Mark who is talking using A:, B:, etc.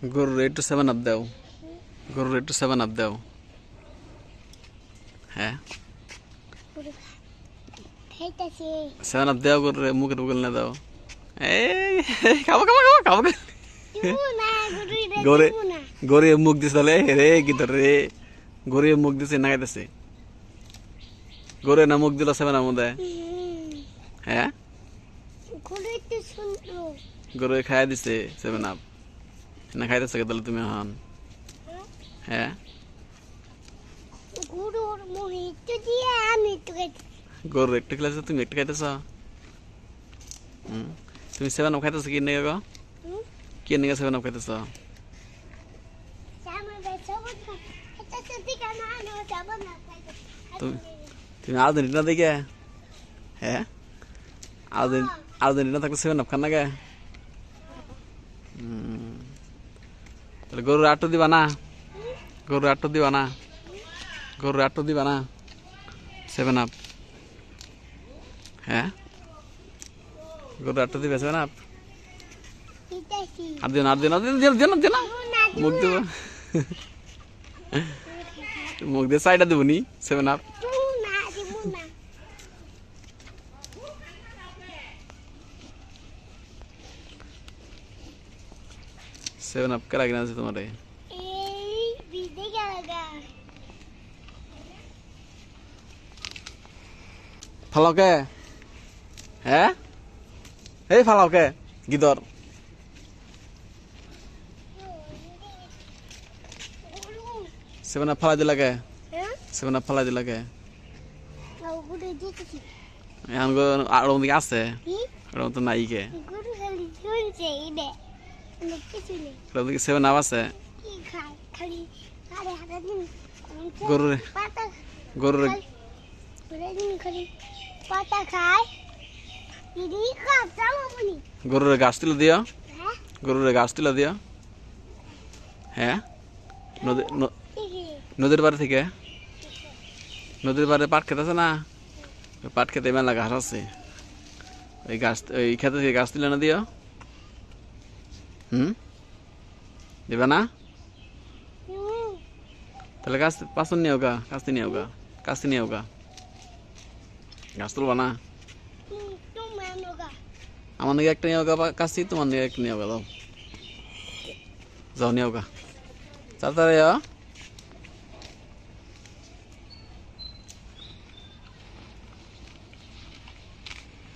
A: গরুর একটু 7 আপ দাও, গরুর একটু 7 আপ দাও। হ্যাঁ 7 আপ দাও, গরুর মুখের উপর না দাও। এই খাবো খাবো খাবো খাবো। গরে গরে মুখ দিছে তাহলে রে কি তোর রে, গরে মুখ দিছে না খাইতেছে, গরে না মুখ দিল 7 আপ মধ্যে। হ্যাঁ গরু খাইয়া দিছে 7 আপ না খাইতেছে তাহলে তুমি হন। হ্যাঁ গরু একটু খেলেছো, তুমি একটু খাইতেছ। তুমি 7 আপ খাইতেছো কি নিয়ে গো, কি নিয়ে 7 আপ খাইতেছ? তুমি আর্জেন্টিনা দেখে, হ্যাঁ আর্জেন্টিনা থাকলে 7 আপ খান না গে? তাহলে গরুর আটু দিবা না, গরুর আটু দিবা না, গরুর আটু দিবা না 7 আপ। হ্যাঁ গরুর আটু দিবে 7 আপ। আর দিন আর দিন আর দিন দিন দিন দিন মুখ দেব, মুখ দিয়ে সাইডা দেবো নি 7 আপ। 7 আপ কেরা কিনা আছে তোমার? ফালাও কে? হ্যাঁ এই ফালাও কে গিদর? 7 আপ ফালাই দিলা কে? 7 আপ ফালাই দিলা কে? এখন আর দিকে আছে ওর তো নাই কে? ওর দিকে 7 আপ আছে। গরুরে গরুরে গরুরে গাছ তুলে দিও, গরুরে গাছ তুলে দিও। হ্যাঁ নদীর বাড়ি থেকে, নদীর বাড়ি পাট খেতে আছে না, পাট খেতে মেলা ঘাস আছে, ওই গাছ ওই খেতে থেকে গাছ তুলে না দিও। দিবে না? তাহলে গাছ পাঁচন নিয়ে হোগা, কাস্তি নিয়ে হোগা, কাস্তি নিয়ে হোগা, গাছ তুলবা না? আমার দিকে একটা নিয়ে হোগা কাস্তি, তোমার দিকে একটা নিয়ে হোগা, দাও যাও নিয়ে হোগা তাড়াতাড়ি।